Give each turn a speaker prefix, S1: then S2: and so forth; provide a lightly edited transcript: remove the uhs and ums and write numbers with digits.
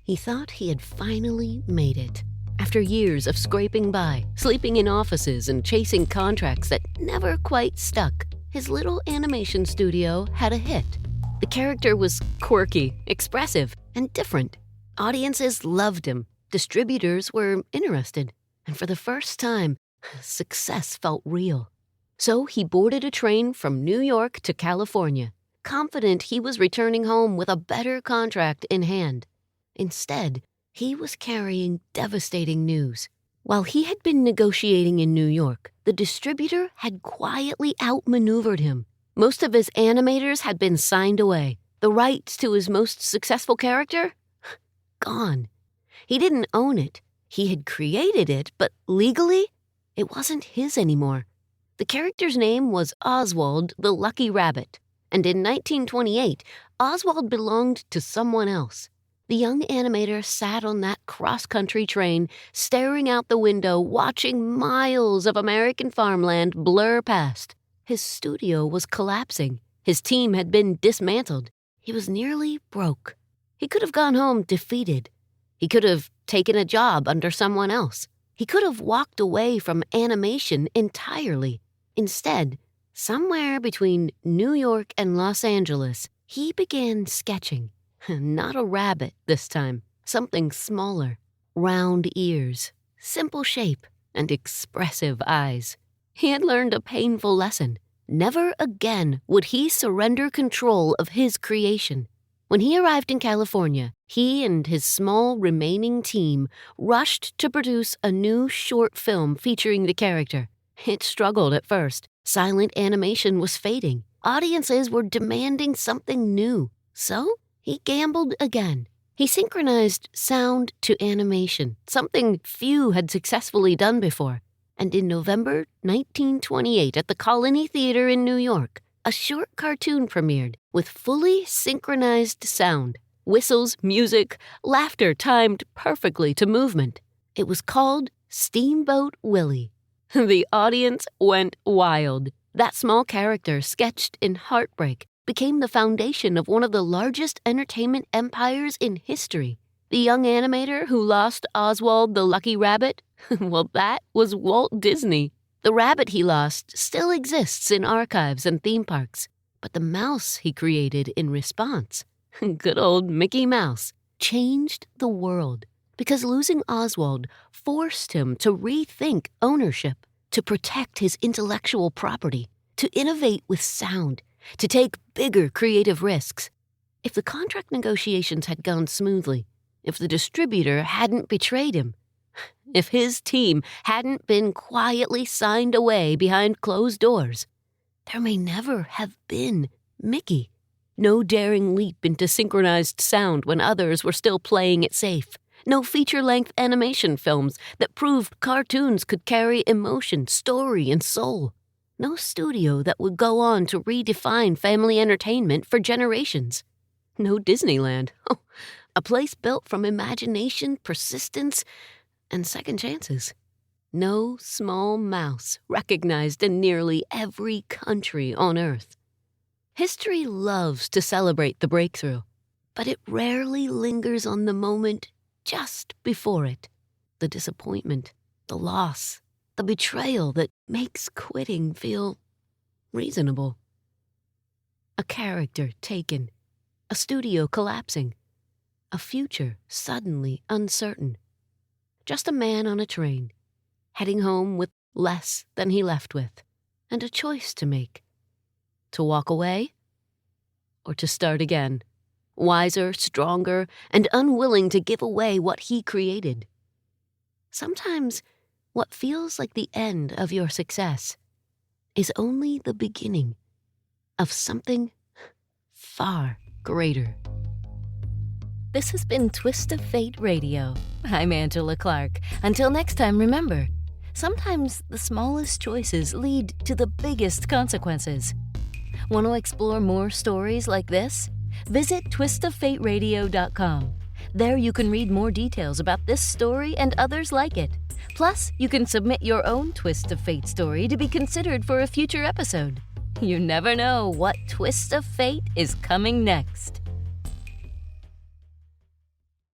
S1: He thought he had finally made it. After years of scraping by, sleeping in offices, and chasing contracts that never quite stuck, his little animation studio had a hit. The character was quirky, expressive, and different. Audiences loved him. Distributors were interested. And for the first time, success felt real. So he boarded a train from New York to California, confident he was returning home with a better contract in hand. Instead, he was carrying devastating news. While he had been negotiating in New York, the distributor had quietly outmaneuvered him. Most of his animators had been signed away. The rights to his most successful character? Gone. He didn't own it. He had created it, but legally, it wasn't his anymore. The character's name was Oswald the Lucky Rabbit, and in 1928, Oswald belonged to someone else. The young animator sat on that cross-country train, staring out the window, watching miles of American farmland blur past. His studio was collapsing. His team had been dismantled. He was nearly broke. He could have gone home defeated. He could have taken a job under someone else. He could have walked away from animation entirely. Instead, somewhere between New York and Los Angeles, he began sketching. Not a rabbit this time, something smaller. Round ears, simple shape, and expressive eyes. He had learned a painful lesson. Never again would he surrender control of his creation. When he arrived in California, he and his small remaining team rushed to produce a new short film featuring the character. It struggled at first. Silent animation was fading. Audiences were demanding something new. So he gambled again. He synchronized sound to animation, something few had successfully done before. And in November 1928 at the Colony Theater in New York, a short cartoon premiered with fully synchronized sound. Whistles, music, laughter timed perfectly to movement. It was called Steamboat Willie. The audience went wild. That small character, sketched in heartbreak, became the foundation of one of the largest entertainment empires in history. The young animator who lost Oswald the Lucky Rabbit? Well, that was Walt Disney. The rabbit he lost still exists in archives and theme parks. But the mouse he created in response, good old Mickey Mouse, changed the world. Because losing Oswald forced him to rethink ownership, to protect his intellectual property, to innovate with sound, to take bigger creative risks. If the contract negotiations had gone smoothly, if the distributor hadn't betrayed him, if his team hadn't been quietly signed away behind closed doors, there may never have been Mickey. No daring leap into synchronized sound when others were still playing it safe. No feature-length animation films that proved cartoons could carry emotion, story, and soul. No studio that would go on to redefine family entertainment for generations. No Disneyland. A place built from imagination, persistence, and second chances. No small mouse recognized in nearly every country on Earth. History loves to celebrate the breakthrough, but it rarely lingers on the moment just before it. The disappointment, the loss, the betrayal that makes quitting feel reasonable. A character taken, a studio collapsing, a future suddenly uncertain. Just a man on a train, heading home with less than he left with, and a choice to make. To walk away, or to start again, wiser, stronger, and unwilling to give away what he created. Sometimes what feels like the end of your success is only the beginning of something far greater. This has been Twist of Fate Radio. I'm Angela Clark. Until next time, remember, sometimes the smallest choices lead to the biggest consequences. Want to explore more stories like this? Visit twistoffateradio.com. There you can read more details about this story and others like it. Plus, you can submit your own Twist of Fate story to be considered for a future episode. You never know what twist of fate is coming next.